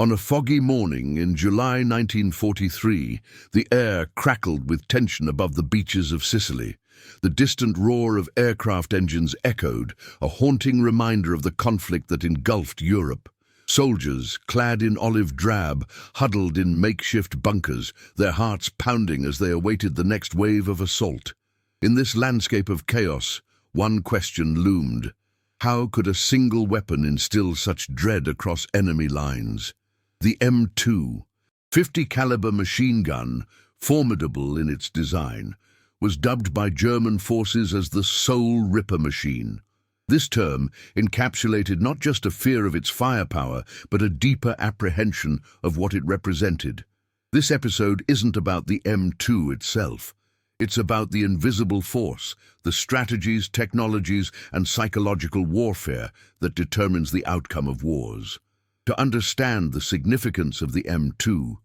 On a foggy morning in July 1943, the air crackled with tension above the beaches of Sicily. The distant roar of aircraft engines echoed, a haunting reminder of the conflict that engulfed Europe. Soldiers, clad in olive drab, huddled in makeshift bunkers, their hearts pounding as they awaited the next wave of assault. In this landscape of chaos, one question loomed. How could a single weapon instill such dread across enemy lines? The M2, 50 caliber machine gun, formidable in its design, was dubbed by German forces as the Soul Ripper machine. This term encapsulated not just a fear of its firepower, but a deeper apprehension of what it represented. This episode isn't about the M2 itself. It's about the invisible force, the strategies, technologies, and psychological warfare that determines the outcome of wars. To understand the significance of the M2,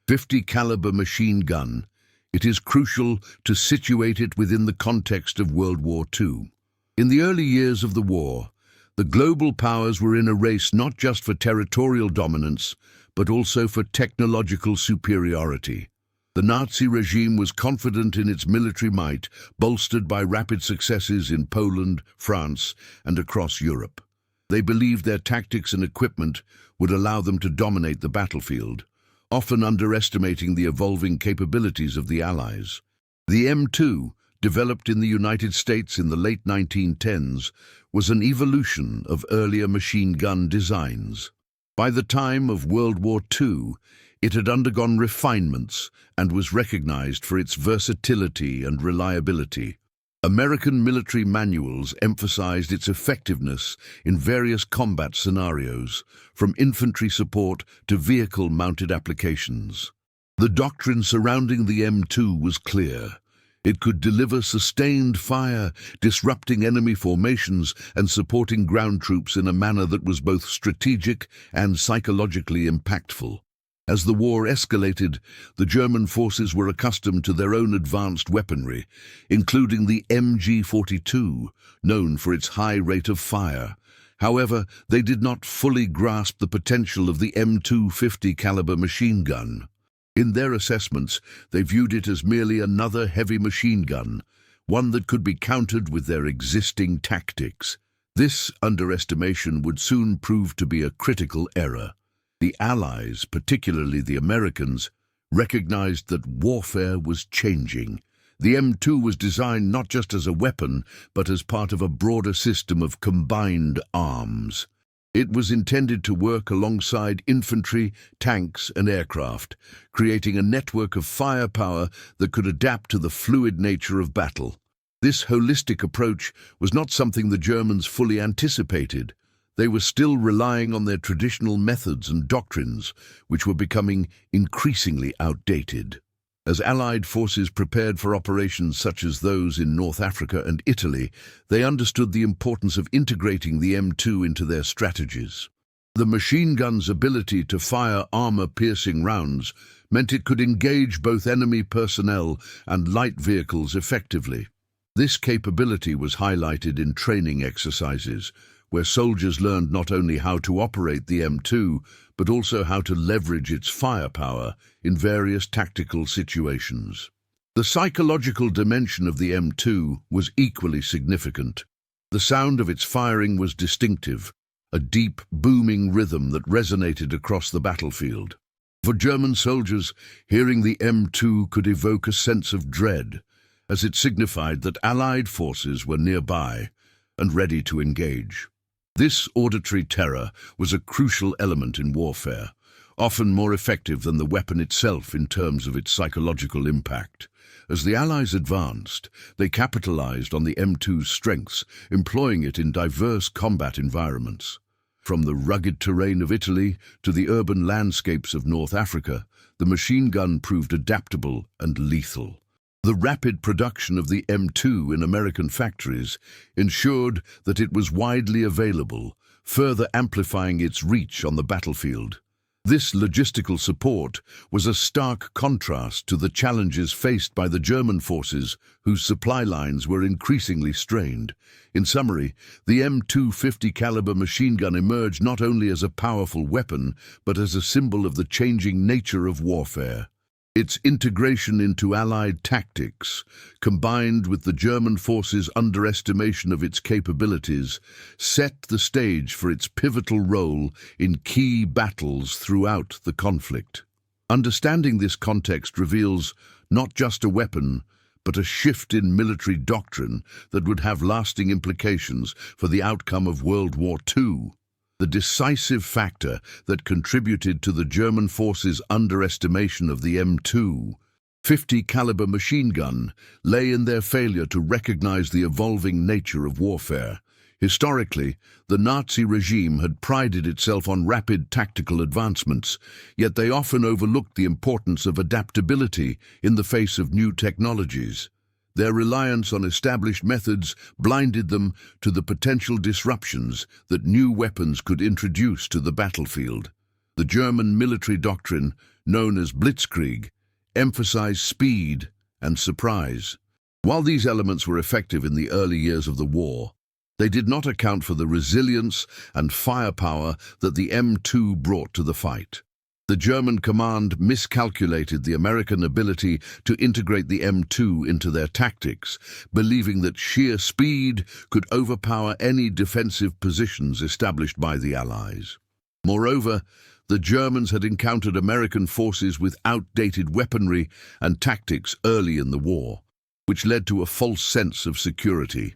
50 caliber machine gun, it is crucial to situate it within the context of World War II. In the early years of the war, the global powers were in a race not just for territorial dominance, but also for technological superiority. The Nazi regime was confident in its military might, bolstered by rapid successes in Poland, France, and across Europe. They believed their tactics and equipment would allow them to dominate the battlefield, often underestimating the evolving capabilities of the Allies. The M2, developed in the United States in the late 1910s, was an evolution of earlier machine gun designs. By the time of World War II, it had undergone refinements and was recognized for its versatility and reliability. American military manuals emphasized its effectiveness in various combat scenarios, from infantry support to vehicle-mounted applications. The doctrine surrounding the M2 was clear. It could deliver sustained fire, disrupting enemy formations and supporting ground troops in a manner that was both strategic and psychologically impactful. As the war escalated, the German forces were accustomed to their own advanced weaponry, including the MG-42, known for its high rate of fire. However, they did not fully grasp the potential of the M250 caliber machine gun. In their assessments, they viewed it as merely another heavy machine gun, one that could be countered with their existing tactics. This underestimation would soon prove to be a critical error. The Allies, particularly the Americans, recognized that warfare was changing. The M2 was designed not just as a weapon, but as part of a broader system of combined arms. It was intended to work alongside infantry, tanks, and aircraft, creating a network of firepower that could adapt to the fluid nature of battle. This holistic approach was not something the Germans fully anticipated. They were still relying on their traditional methods and doctrines, which were becoming increasingly outdated. As Allied forces prepared for operations such as those in North Africa and Italy, they understood the importance of integrating the M2 into their strategies. The machine gun's ability to fire armor-piercing rounds meant it could engage both enemy personnel and light vehicles effectively. This capability was highlighted in training exercises, where soldiers learned not only how to operate the M2, but also how to leverage its firepower in various tactical situations. The psychological dimension of the M2 was equally significant. The sound of its firing was distinctive, a deep, booming rhythm that resonated across the battlefield. For German soldiers, hearing the M2 could evoke a sense of dread, as it signified that Allied forces were nearby and ready to engage. This auditory terror was a crucial element in warfare, often more effective than the weapon itself in terms of its psychological impact. As the Allies advanced, they capitalized on the M2's strengths, employing it in diverse combat environments. From the rugged terrain of Italy to the urban landscapes of North Africa, the machine gun proved adaptable and lethal. The rapid production of the M2 in American factories ensured that it was widely available, further amplifying its reach on the battlefield. This logistical support was a stark contrast to the challenges faced by the German forces, whose supply lines were increasingly strained. In summary, the M250 caliber machine gun emerged not only as a powerful weapon, but as a symbol of the changing nature of warfare. Its integration into Allied tactics, combined with the German forces' underestimation of its capabilities, set the stage for its pivotal role in key battles throughout the conflict. Understanding this context reveals not just a weapon, but a shift in military doctrine that would have lasting implications for the outcome of World War II. The decisive factor that contributed to the German forces' underestimation of the M250 caliber machine gun lay in their failure to recognize the evolving nature of warfare. Historically, the Nazi regime had prided itself on rapid tactical advancements, yet they often overlooked the importance of adaptability in the face of new technologies. Their reliance on established methods blinded them to the potential disruptions that new weapons could introduce to the battlefield. The German military doctrine, known as Blitzkrieg, emphasized speed and surprise. While these elements were effective in the early years of the war, they did not account for the resilience and firepower that the M2 brought to the fight. The German command miscalculated the American ability to integrate the M2 into their tactics, believing that sheer speed could overpower any defensive positions established by the Allies. Moreover, the Germans had encountered American forces with outdated weaponry and tactics early in the war, which led to a false sense of security.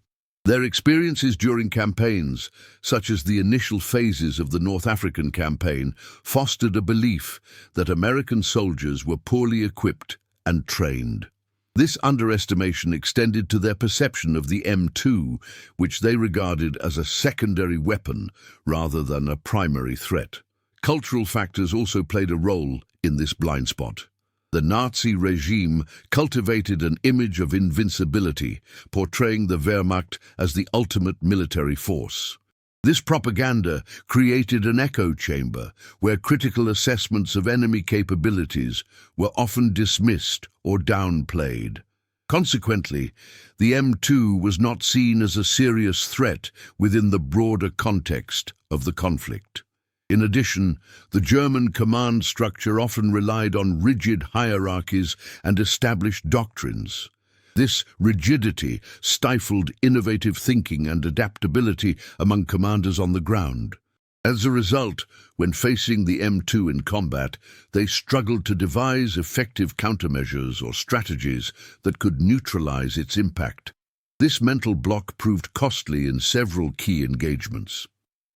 Their experiences during campaigns, such as the initial phases of the North African campaign, fostered a belief that American soldiers were poorly equipped and trained. This underestimation extended to their perception of the M2, which they regarded as a secondary weapon rather than a primary threat. Cultural factors also played a role in this blind spot. The Nazi regime cultivated an image of invincibility, portraying the Wehrmacht as the ultimate military force. This propaganda created an echo chamber where critical assessments of enemy capabilities were often dismissed or downplayed. Consequently, the M2 was not seen as a serious threat within the broader context of the conflict. In addition, the German command structure often relied on rigid hierarchies and established doctrines. This rigidity stifled innovative thinking and adaptability among commanders on the ground. As a result, when facing the M2 in combat, they struggled to devise effective countermeasures or strategies that could neutralize its impact. This mental block proved costly in several key engagements.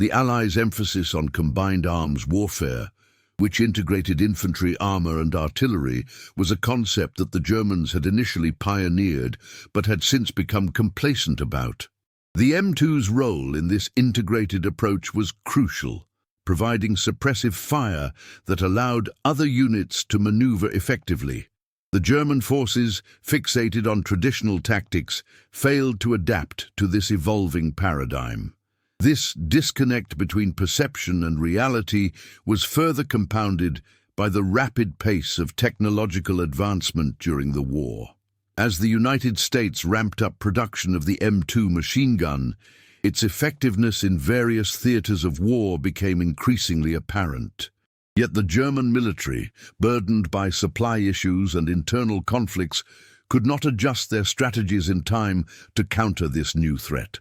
The Allies' emphasis on combined arms warfare, which integrated infantry, armor, and artillery, was a concept that the Germans had initially pioneered but had since become complacent about. The M2's role in this integrated approach was crucial, providing suppressive fire that allowed other units to maneuver effectively. The German forces, fixated on traditional tactics, failed to adapt to this evolving paradigm. This disconnect between perception and reality was further compounded by the rapid pace of technological advancement during the war. As the United States ramped up production of the M2 machine gun, its effectiveness in various theaters of war became increasingly apparent. Yet the German military, burdened by supply issues and internal conflicts, could not adjust their strategies in time to counter this new threat.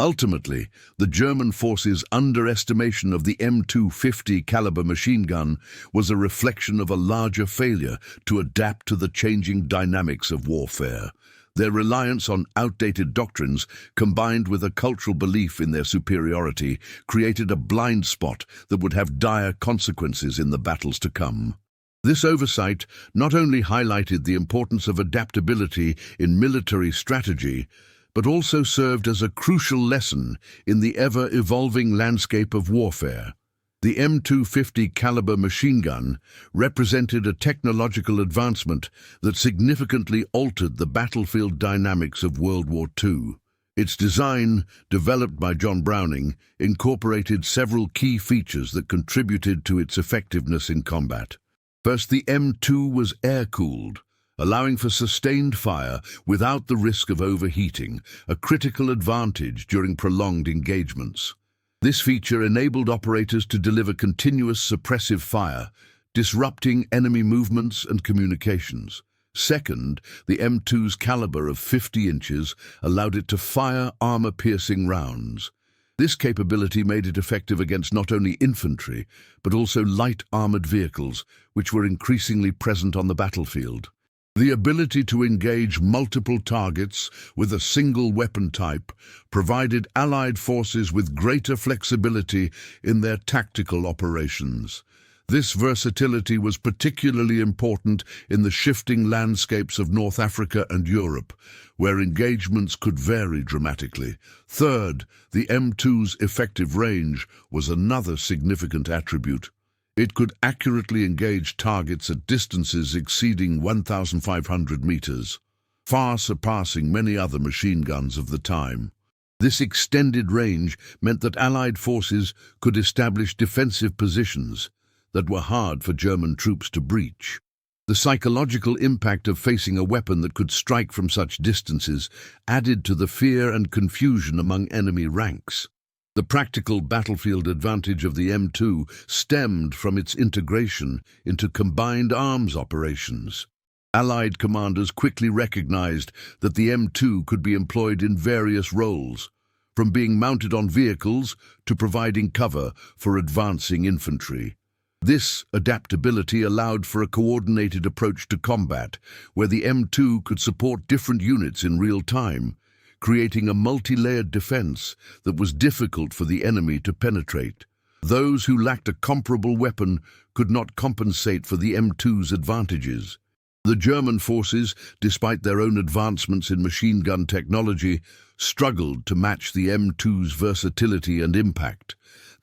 Ultimately, the German forces' underestimation of the M250 caliber machine gun was a reflection of a larger failure to adapt to the changing dynamics of warfare. Their reliance on outdated doctrines, combined with a cultural belief in their superiority, created a blind spot that would have dire consequences in the battles to come. This oversight not only highlighted the importance of adaptability in military strategy, but also served as a crucial lesson in the ever-evolving landscape of warfare. The M250 caliber machine gun represented a technological advancement that significantly altered the battlefield dynamics of World War II. Its design, developed by John Browning, incorporated several key features that contributed to its effectiveness in combat. First, the M2 was air-cooled, allowing for sustained fire without the risk of overheating, a critical advantage during prolonged engagements. This feature enabled operators to deliver continuous suppressive fire, disrupting enemy movements and communications. Second, the M2's caliber of 50 inches allowed it to fire armor-piercing rounds. This capability made it effective against not only infantry, but also light armored vehicles, which were increasingly present on the battlefield. The ability to engage multiple targets with a single weapon type provided Allied forces with greater flexibility in their tactical operations. This versatility was particularly important in the shifting landscapes of North Africa and Europe, where engagements could vary dramatically. Third, the M2's effective range was another significant attribute. It could accurately engage targets at distances exceeding 1,500 meters, far surpassing many other machine guns of the time. This extended range meant that Allied forces could establish defensive positions that were hard for German troops to breach. The psychological impact of facing a weapon that could strike from such distances added to the fear and confusion among enemy ranks. The practical battlefield advantage of the M2 stemmed from its integration into combined arms operations. Allied commanders quickly recognized that the M2 could be employed in various roles, from being mounted on vehicles to providing cover for advancing infantry. This adaptability allowed for a coordinated approach to combat, where the M2 could support different units in real time, creating a multi-layered defense that was difficult for the enemy to penetrate. Those who lacked a comparable weapon could not compensate for the M2's advantages. The German forces, despite their own advancements in machine gun technology, struggled to match the M2's versatility and impact.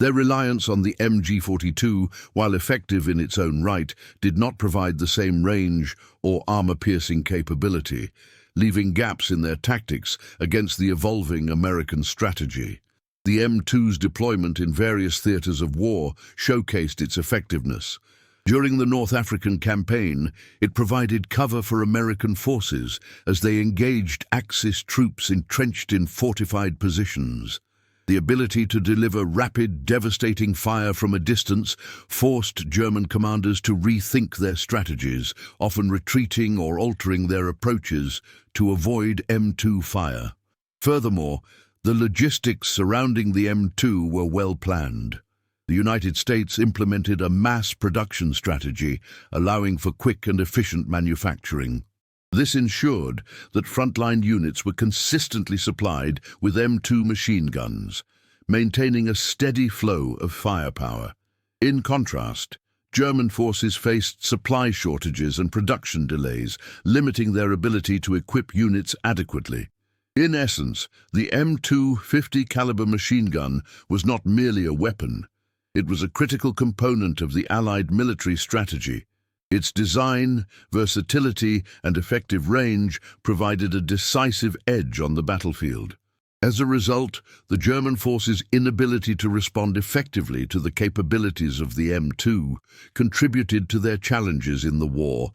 Their reliance on the MG42, while effective in its own right, did not provide the same range or armor-piercing capability, leaving gaps in their tactics against the evolving American strategy. The M2's deployment in various theaters of war showcased its effectiveness. During the North African campaign, it provided cover for American forces as they engaged Axis troops entrenched in fortified positions. The ability to deliver rapid, devastating fire from a distance forced German commanders to rethink their strategies, often retreating or altering their approaches to avoid M2 fire. Furthermore, the logistics surrounding the M2 were well planned. The United States implemented a mass production strategy, allowing for quick and efficient manufacturing. This ensured that frontline units were consistently supplied with M2 machine guns, maintaining a steady flow of firepower. In contrast, German forces faced supply shortages and production delays, limiting their ability to equip units adequately. In essence, the M2 50 caliber machine gun was not merely a weapon. It was a critical component of the Allied military strategy. Its design, versatility, and effective range provided a decisive edge on the battlefield. As a result, the German forces' inability to respond effectively to the capabilities of the M2 contributed to their challenges in the war,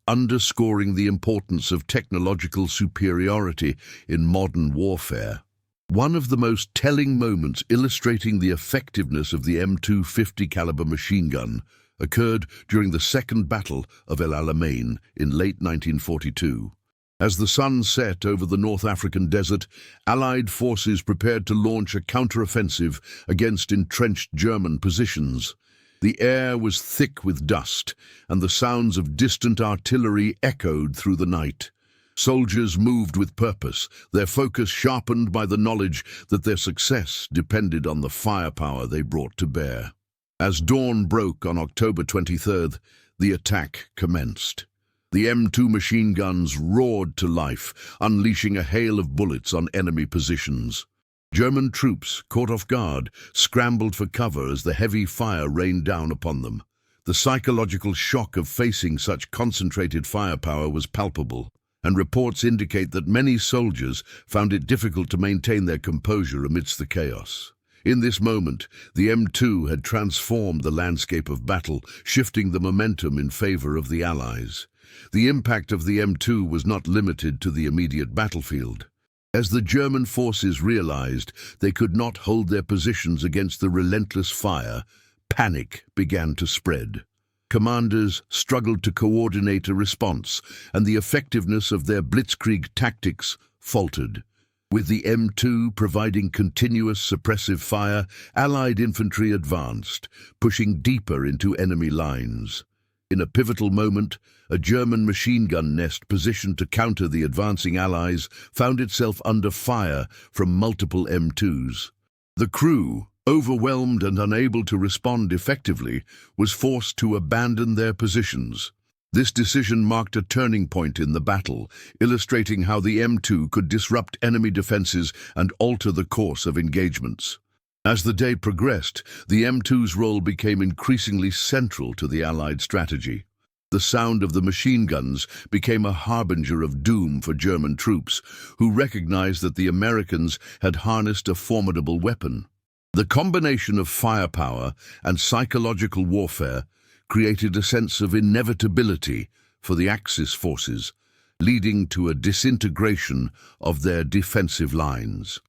underscoring the importance of technological superiority in modern warfare. One of the most telling moments illustrating the effectiveness of the M2 50 caliber machine gun occurred during the Second Battle of El Alamein in late 1942. As the sun set over the North African desert, Allied forces prepared to launch a counteroffensive against entrenched German positions. The air was thick with dust, and the sounds of distant artillery echoed through the night. Soldiers moved with purpose, their focus sharpened by the knowledge that their success depended on the firepower they brought to bear. As dawn broke on October 23rd, the attack commenced. The M2 machine guns roared to life, unleashing a hail of bullets on enemy positions. German troops, caught off guard, scrambled for cover as the heavy fire rained down upon them. The psychological shock of facing such concentrated firepower was palpable, and reports indicate that many soldiers found it difficult to maintain their composure amidst the chaos. In this moment, the M2 had transformed the landscape of battle, shifting the momentum in favor of the Allies. The impact of the M2 was not limited to the immediate battlefield. As the German forces realized they could not hold their positions against the relentless fire, panic began to spread. Commanders struggled to coordinate a response, and the effectiveness of their blitzkrieg tactics faltered. With the M2 providing continuous suppressive fire, Allied infantry advanced, pushing deeper into enemy lines. In a pivotal moment, a German machine gun nest positioned to counter the advancing Allies found itself under fire from multiple M2s. The crew, overwhelmed and unable to respond effectively, was forced to abandon their positions. This decision marked a turning point in the battle, illustrating how the M2 could disrupt enemy defenses and alter the course of engagements. As the day progressed, the M2's role became increasingly central to the Allied strategy. The sound of the machine guns became a harbinger of doom for German troops, who recognized that the Americans had harnessed a formidable weapon. The combination of firepower and psychological warfare created a sense of inevitability for the Axis forces, leading to a disintegration of their defensive lines.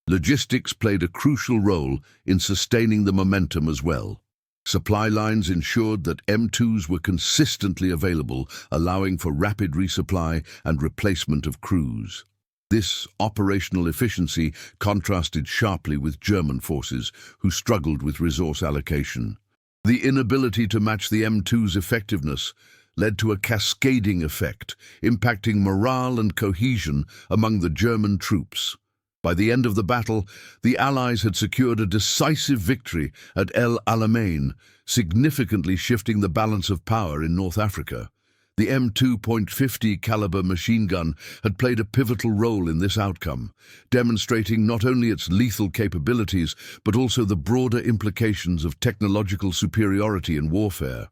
Logistics played a crucial role in sustaining the momentum as well. Supply lines ensured that M2s were consistently available, allowing for rapid resupply and replacement of crews. This operational efficiency contrasted sharply with German forces, who struggled with resource allocation. The inability to match the M2's effectiveness led to a cascading effect, impacting morale and cohesion among the German troops. By the end of the battle, the Allies had secured a decisive victory at El Alamein, significantly shifting the balance of power in North Africa. The M2.50 caliber machine gun had played a pivotal role in this outcome, demonstrating not only its lethal capabilities but also the broader implications of technological superiority in warfare.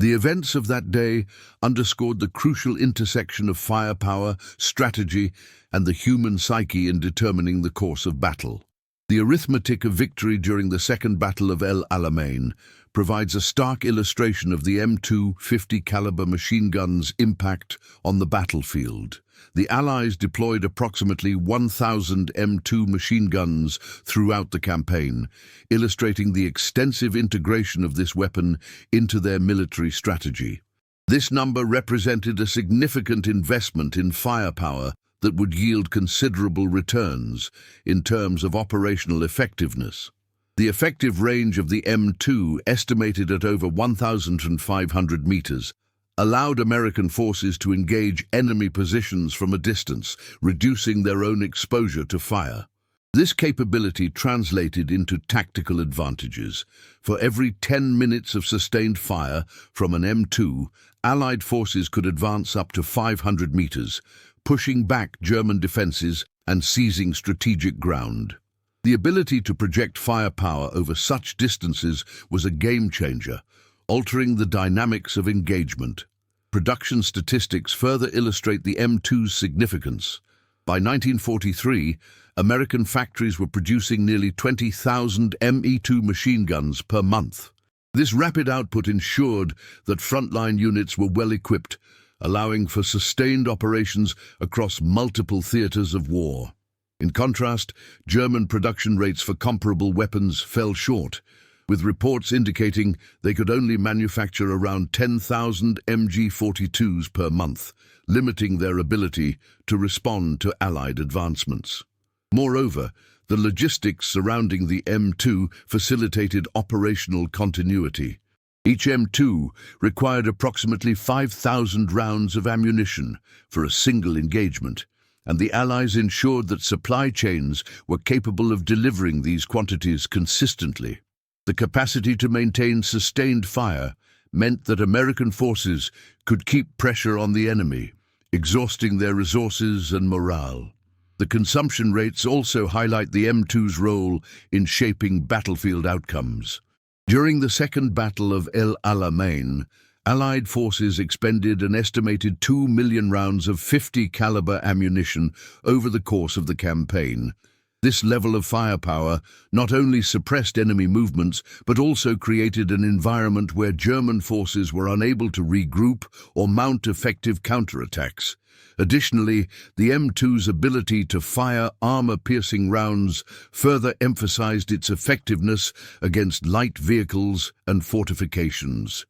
The events of that day underscored the crucial intersection of firepower, strategy, and the human psyche in determining the course of battle. The arithmetic of victory during the Second Battle of El Alamein provides a stark illustration of the M250 caliber machine gun's impact on the battlefield. The Allies deployed approximately 1,000 M2 machine guns throughout the campaign, illustrating the extensive integration of this weapon into their military strategy. This number represented a significant investment in firepower that would yield considerable returns in terms of operational effectiveness. The effective range of the M2, estimated at over 1,500 meters, allowed American forces to engage enemy positions from a distance, reducing their own exposure to fire. This capability translated into tactical advantages. For every 10 minutes of sustained fire from an M2, Allied forces could advance up to 500 meters, pushing back German defenses and seizing strategic ground. The ability to project firepower over such distances was a game-changer, altering the dynamics of engagement. Production statistics further illustrate the M2's significance. By 1943, American factories were producing nearly 20,000 ME2 machine guns per month. This rapid output ensured that frontline units were well equipped, allowing for sustained operations across multiple theaters of war. In contrast, German production rates for comparable weapons fell short, with reports indicating they could only manufacture around 10,000 MG-42s per month, limiting their ability to respond to Allied advancements. Moreover, the logistics surrounding the M2 facilitated operational continuity. Each M2 required approximately 5,000 rounds of ammunition for a single engagement, and the Allies ensured that supply chains were capable of delivering these quantities consistently. The capacity to maintain sustained fire meant that American forces could keep pressure on the enemy, exhausting their resources and morale. The consumption rates also highlight the M2's role in shaping battlefield outcomes. During the Second Battle of El Alamein, Allied forces expended an estimated 2 million rounds of 50 caliber ammunition over the course of the campaign. This level of firepower not only suppressed enemy movements, but also created an environment where German forces were unable to regroup or mount effective counterattacks. Additionally, the M2's ability to fire armor-piercing rounds further emphasized its effectiveness against light vehicles and fortifications.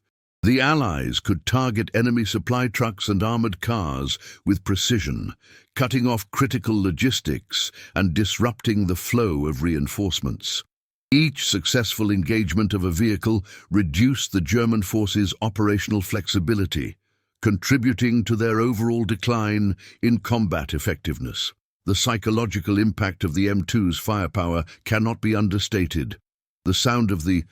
The Allies could target enemy supply trucks and armored cars with precision, cutting off critical logistics and disrupting the flow of reinforcements. Each successful engagement of a vehicle reduced the German forces' operational flexibility, contributing to their overall decline in combat effectiveness. The psychological impact of the M2's firepower cannot be understated. The sound of the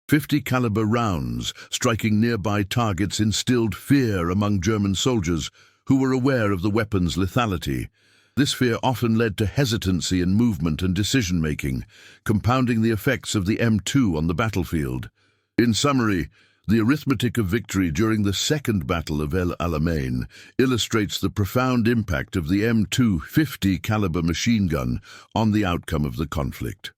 50 caliber rounds striking nearby targets instilled fear among German soldiers who were aware of the weapon's lethality. This fear often led to hesitancy in movement and decision-making, compounding the effects of the M2 on the battlefield. In summary, the arithmetic of victory during the Second Battle of El Alamein illustrates the profound impact of the M2 50 caliber machine gun on the outcome of the conflict.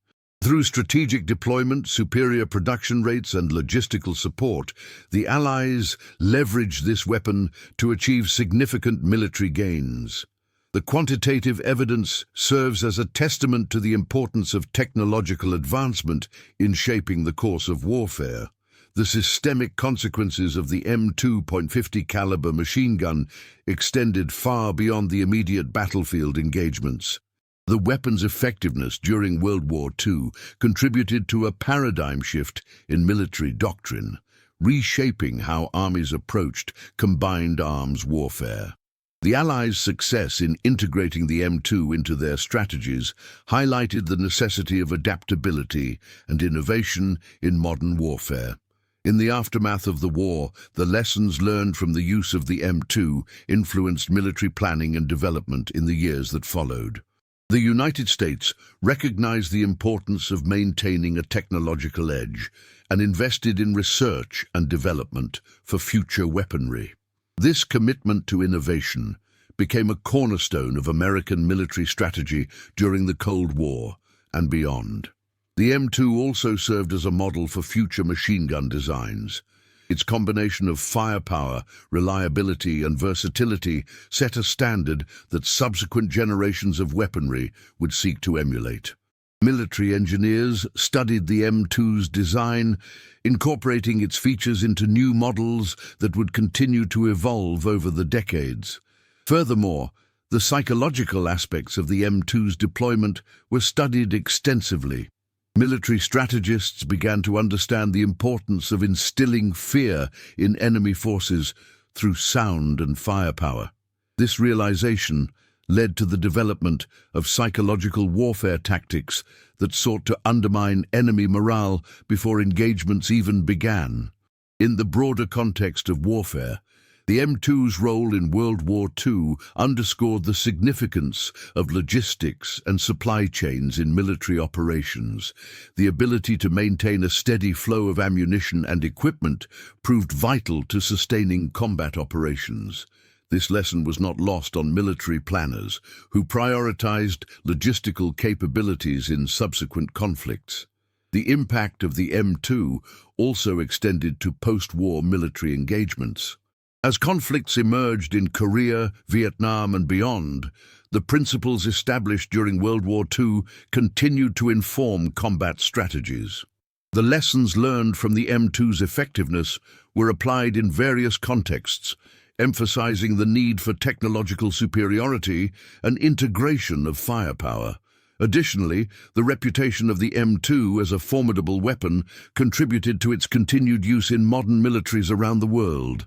Through strategic deployment, superior production rates and logistical support, the Allies leveraged this weapon to achieve significant military gains. The quantitative evidence serves as a testament to the importance of technological advancement in shaping the course of warfare. The systemic consequences of the M2.50 caliber machine gun extended far beyond the immediate battlefield engagements. The weapon's effectiveness during World War II contributed to a paradigm shift in military doctrine, reshaping how armies approached combined arms warfare. The Allies' success in integrating the M2 into their strategies highlighted the necessity of adaptability and innovation in modern warfare. In the aftermath of the war, the lessons learned from the use of the M2 influenced military planning and development in the years that followed. The United States recognized the importance of maintaining a technological edge and invested in research and development for future weaponry. This commitment to innovation became a cornerstone of American military strategy during the Cold War and beyond. The M2 also served as a model for future machine gun designs. Its combination of firepower, reliability, and versatility set a standard that subsequent generations of weaponry would seek to emulate. Military engineers studied the M2's design, incorporating its features into new models that would continue to evolve over the decades. Furthermore, the psychological aspects of the M2's deployment were studied extensively. Military strategists began to understand the importance of instilling fear in enemy forces through sound and firepower. This realization led to the development of psychological warfare tactics that sought to undermine enemy morale before engagements even began. In the broader context of warfare, the M2's role in World War II underscored the significance of logistics and supply chains in military operations. The ability to maintain a steady flow of ammunition and equipment proved vital to sustaining combat operations. This lesson was not lost on military planners, who prioritized logistical capabilities in subsequent conflicts. The impact of the M2 also extended to post-war military engagements. As conflicts emerged in Korea, Vietnam, and beyond, the principles established during World War II continued to inform combat strategies. The lessons learned from the M2's effectiveness were applied in various contexts, emphasizing the need for technological superiority and integration of firepower. Additionally, the reputation of the M2 as a formidable weapon contributed to its continued use in modern militaries around the world.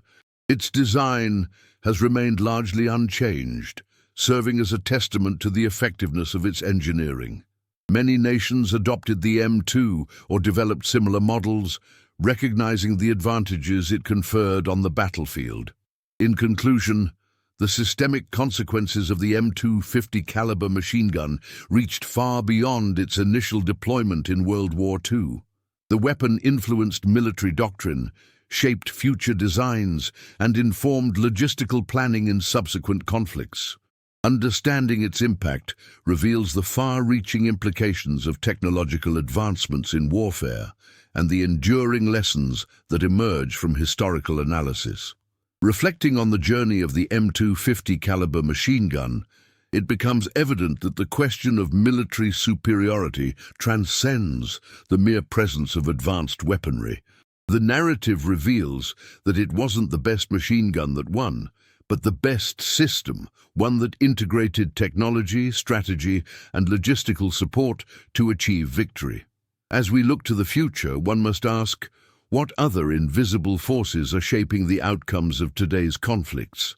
Its design has remained largely unchanged, serving as a testament to the effectiveness of its engineering. Many nations adopted the M2 or developed similar models, recognizing the advantages it conferred on the battlefield. In conclusion, the systemic consequences of the M250 caliber machine gun reached far beyond its initial deployment in World War II. The weapon influenced military doctrine, shaped future designs, and informed logistical planning in subsequent conflicts. Understanding its impact reveals the far-reaching implications of technological advancements in warfare and the enduring lessons that emerge from historical analysis. Reflecting on the journey of the M250 caliber machine gun, it becomes evident that the question of military superiority transcends the mere presence of advanced weaponry. The narrative reveals that it wasn't the best machine gun that won, but the best system, one that integrated technology, strategy, and logistical support to achieve victory. As we look to the future, one must ask, what other invisible forces are shaping the outcomes of today's conflicts?